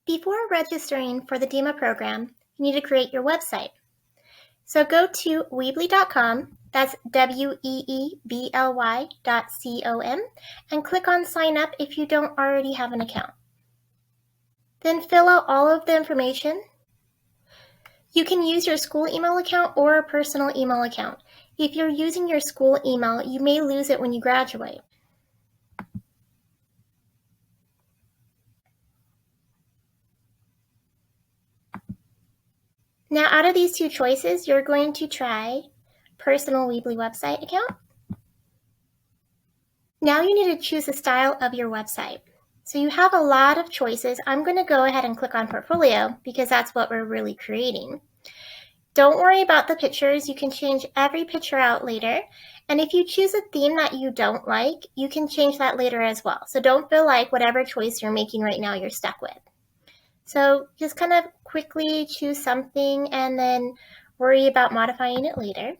Before registering for the DEMA program, you need to create your website. So go to Weebly.com, that's weebly.com, and click on sign up if you don't already have an account. Then fill out all of the information. You can use your school email account or a personal email account. If you're using your school email, you may lose it when you graduate. Now, out of these two choices, you're going to try personal Weebly website account. Now you need to choose the style of your website. So you have a lot of choices. I'm going to go ahead and click on portfolio because that's what we're really creating. Don't worry about the pictures. You can change every picture out later. And if you choose a theme that you don't like, you can change that later as well. So don't feel like whatever choice you're making right now, you're stuck with. So just kind of quickly choose something and then worry about modifying it later.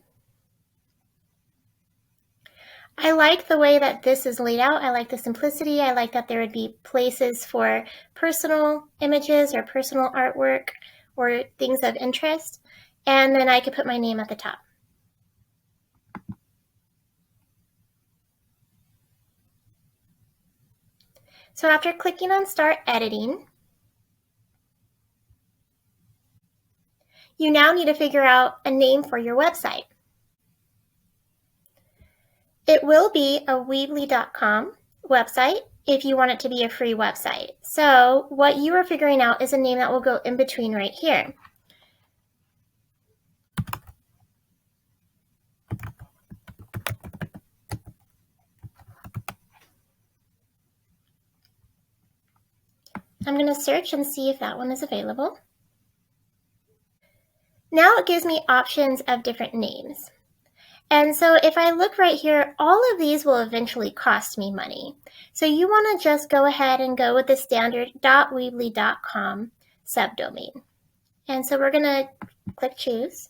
I like the way that this is laid out. I like the simplicity. I like that there would be places for personal images or personal artwork or things of interest. And then I could put my name at the top. So after clicking on Start Editing, you now need to figure out a name for your website. It will be a Weebly.com website if you want it to be a free website. So what you are figuring out is a name that will go in between right here. I'm going to search and see if that one is available. Now it gives me options of different names. And so if I look right here, all of these will eventually cost me money. So you want to just go ahead and go with the standard .weebly.com subdomain. And so we're going to click choose.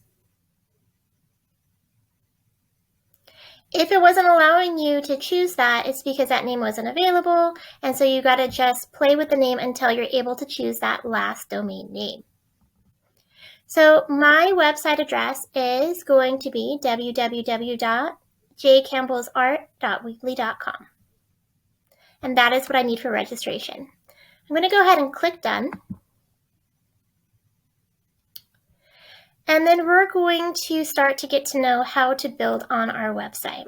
If it wasn't allowing you to choose that, it's because that name wasn't available. And so you got to just play with the name until you're able to choose that last domain name. So my website address is going to be www.jcampbellsart.weebly.com. And that is what I need for registration. I'm going to go ahead and click done. And then we're going to start to get to know how to build on our website.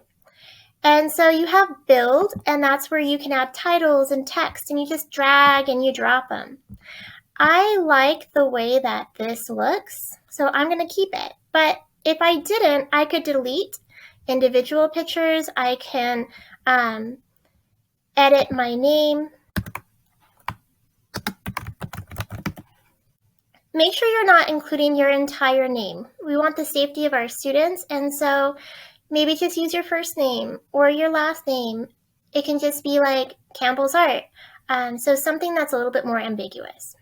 And so you have build, and that's where you can add titles and text, and you just drag and you drop them. I like the way that this looks, so I'm going to keep it. But if I didn't, I could delete individual pictures. I can edit my name. Make sure you're not including your entire name. We want the safety of our students, and so maybe just use your first name or your last name. It can just be like Campbell's Art, so something that's a little bit more ambiguous.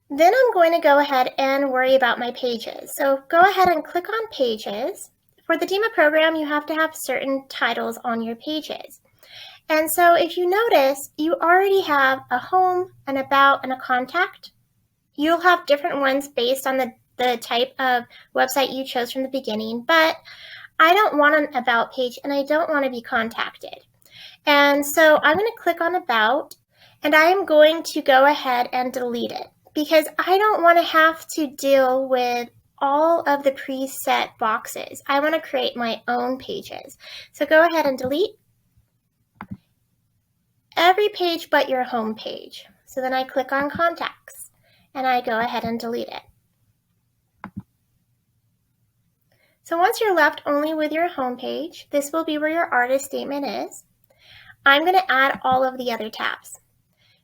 Then I'm going to go ahead and worry about my pages. So go ahead and click on pages. For the DEMA program, you have to have certain titles on your pages. And so if you notice, you already have a home, an about, and a contact. You'll have different ones based on the type of website you chose from the beginning, but I don't want an about page and I don't want to be contacted. And so I'm going to click on about, and I am going to go ahead and delete it, because I don't want to have to deal with all of the preset boxes. I want to create my own pages. So go ahead and delete every page but your home page. So then I click on contacts and I go ahead and delete it. So once you're left only with your home page, this will be where your artist statement is. I'm going to add all of the other tabs.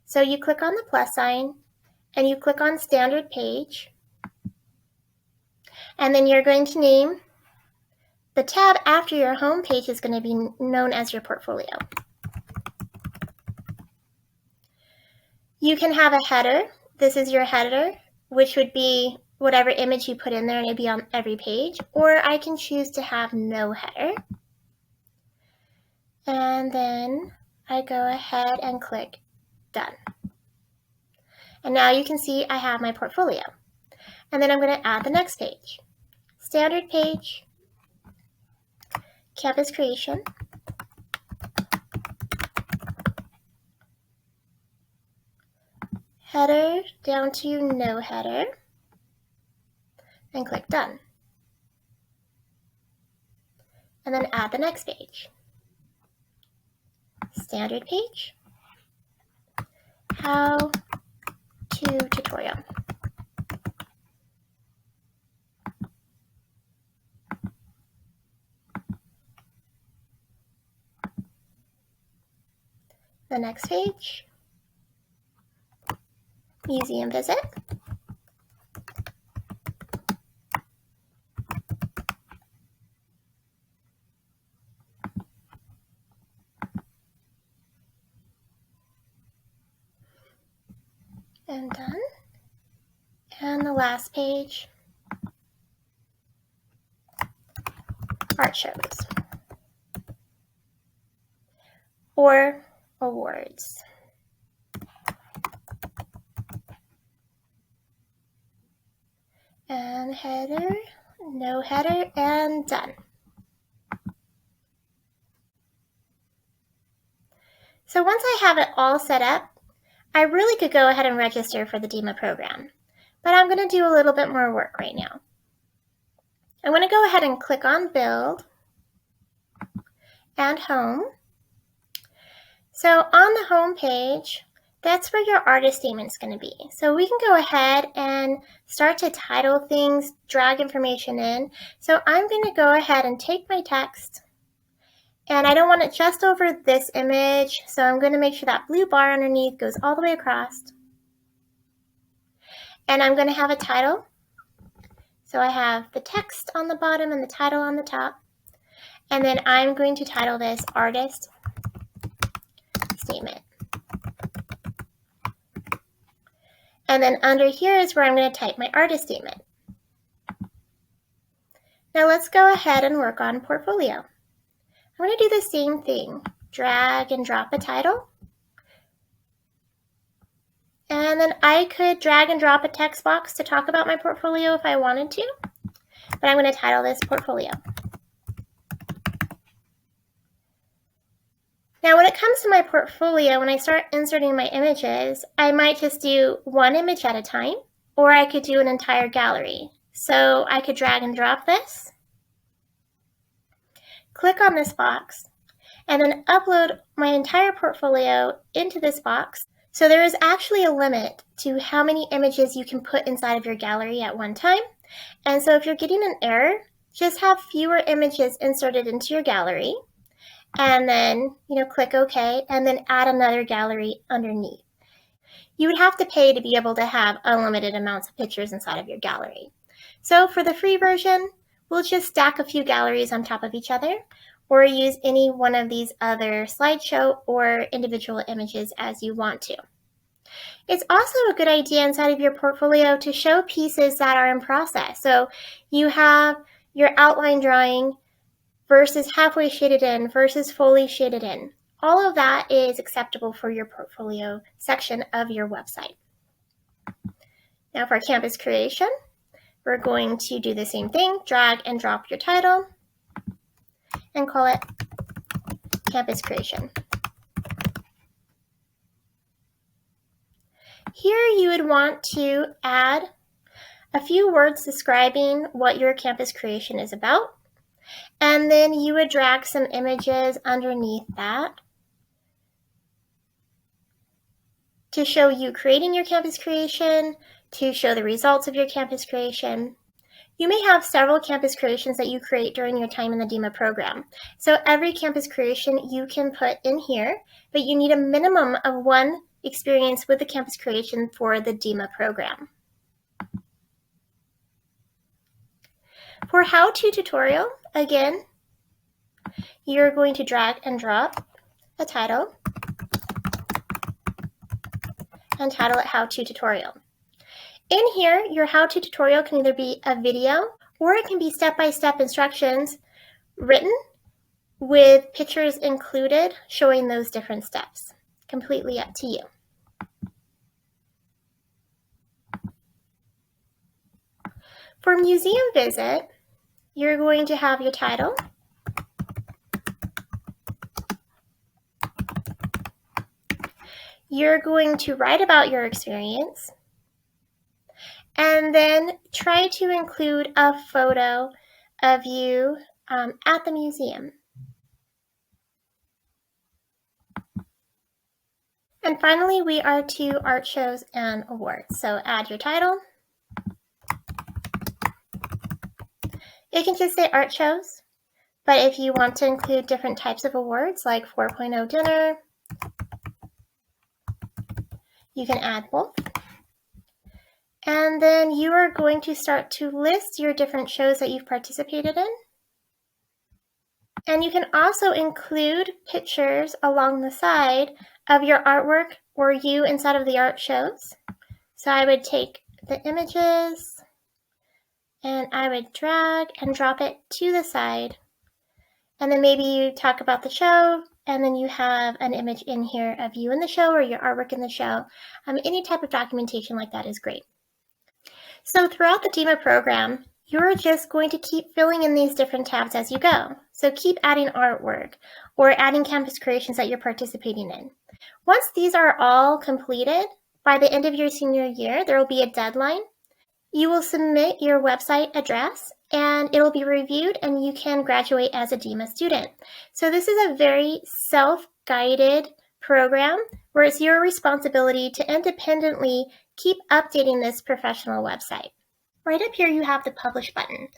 So you click on the plus sign, and you click on standard page, and then you're going to name the tab after your home page is going to be known as your portfolio. You can have a header. This is your header, which would be whatever image you put in there, and it'd be on every page, or I can choose to have no header. And then I go ahead and click done. And now you can see I have my portfolio. And then I'm going to add the next page. Standard page, campus creation, header down to no header, and click done. And then add the next page. Standard page, how to tutorial. The next page, museum visit. And done. And the last page, art shows or awards. And header, no header, and done. So once I have it all set up, I really could go ahead and register for the DEMA program, but I'm going to do a little bit more work right now. I'm going to go ahead and click on Build and Home. So on the home page, that's where your artist statement is going to be. So we can go ahead and start to title things, drag information in. So I'm going to go ahead and take my text, and I don't want it just over this image, so I'm going to make sure that blue bar underneath goes all the way across. And I'm going to have a title. So I have the text on the bottom and the title on the top. And then I'm going to title this Artist Statement. And then under here is where I'm going to type my artist statement. Now let's go ahead and work on portfolio. I'm going to do the same thing. Drag and drop a title. And then I could drag and drop a text box to talk about my portfolio if I wanted to. But I'm going to title this Portfolio. Now when it comes to my portfolio, when I start inserting my images, I might just do one image at a time, or I could do an entire gallery. So I could drag and drop this, click on this box, and then upload my entire portfolio into this box. So there is actually a limit to how many images you can put inside of your gallery at one time. And so if you're getting an error, just have fewer images inserted into your gallery. And then, click OK, and then add another gallery underneath. You would have to pay to be able to have unlimited amounts of pictures inside of your gallery. So for the free version, we'll just stack a few galleries on top of each other, or use any one of these other slideshow or individual images as you want to. It's also a good idea inside of your portfolio to show pieces that are in process. So you have your outline drawing versus halfway shaded in versus fully shaded in. All of that is acceptable for your portfolio section of your website. Now for campus creation, we're going to do the same thing, drag and drop your title and call it campus creation. Here you would want to add a few words describing what your campus creation is about. And then you would drag some images underneath that to show you creating your campus creation, to show the results of your campus creation. You may have several campus creations that you create during your time in the DEMA program. So every campus creation you can put in here, but you need a minimum of one experience with the campus creation for the DEMA program. For how-to tutorial, again, you're going to drag and drop a title and title it how-to tutorial. In here, your how-to tutorial can either be a video or it can be step-by-step instructions written with pictures included showing those different steps. Completely up to you. For museum visit, you're going to have your title, you're going to write about your experience, and then try to include a photo of you at the museum. And finally, we are to art shows and awards. So add your title. It can just say art shows, but if you want to include different types of awards like 4.0 dinner, you can add both. And then you are going to start to list your different shows that you've participated in. And you can also include pictures along the side of your artwork or you inside of the art shows. So I would take the images and I would drag and drop it to the side. And then maybe you talk about the show and then you have an image in here of you in the show or your artwork in the show. Any type of documentation like that is great. So throughout the DEMA program, you're just going to keep filling in these different tabs as you go. So keep adding artwork or adding campus creations that you're participating in. Once these are all completed, by the end of your senior year, there will be a deadline. You will submit your website address and it will be reviewed and you can graduate as a DEMA student. So this is a very self-guided program where it's your responsibility to independently keep updating this professional website. Right up here you have the publish button.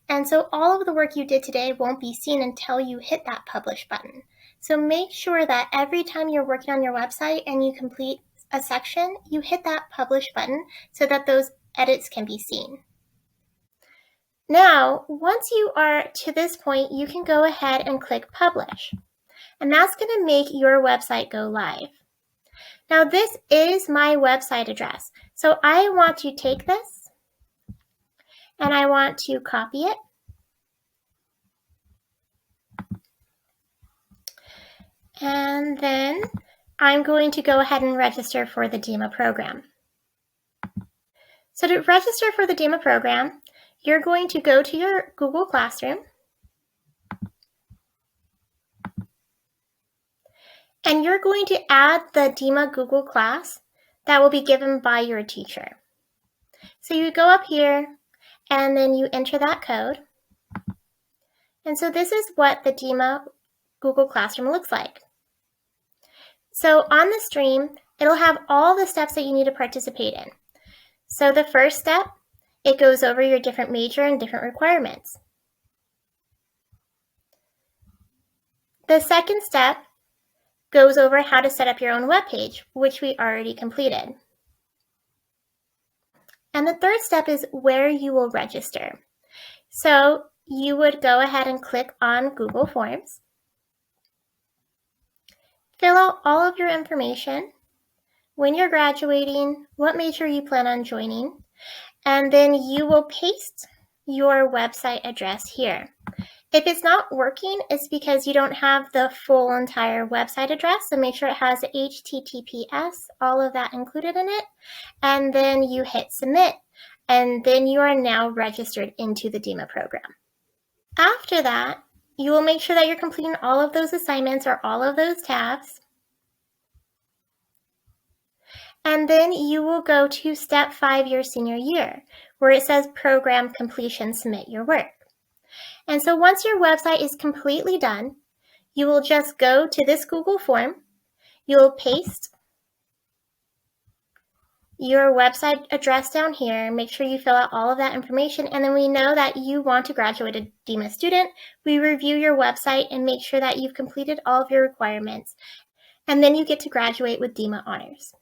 And so all of the work you did today won't be seen until you hit that publish button. So make sure that every time you're working on your website and you complete a section, you hit that publish button so that those edits can be seen. Now, once you are to this point, you can go ahead and click publish. And that's going to make your website go live. Now this is my website address. So I want to take this and I want to copy it. And then I'm going to go ahead and register for the DEMA program. So to register for the DEMA program, you're going to go to your Google Classroom and you're going to add the DEMA Google class that will be given by your teacher. So you go up here and then you enter that code. And so this is what the DEMA Google Classroom looks like. So on the stream, it'll have all the steps that you need to participate in. So the first step, it goes over your different major and different requirements. The second step goes over how to set up your own web page, which we already completed. And the third step is where you will register. So you would go ahead and click on Google Forms, fill out all of your information, when you're graduating, what major you plan on joining, and then you will paste your website address here. If it's not working, it's because you don't have the full entire website address, so make sure it has HTTPS, all of that included in it, and then you hit submit, and then you are now registered into the DEMA program. After that, you will make sure that you're completing all of those assignments or all of those tabs. And then you will go to step 5 your senior year, where it says program completion, submit your work. And so once your website is completely done, you will just go to this Google form, you will paste your website address down here, make sure you fill out all of that information, and then we know that you want to graduate a DEMA student. We review your website and make sure that you've completed all of your requirements, and then you get to graduate with DEMA honors.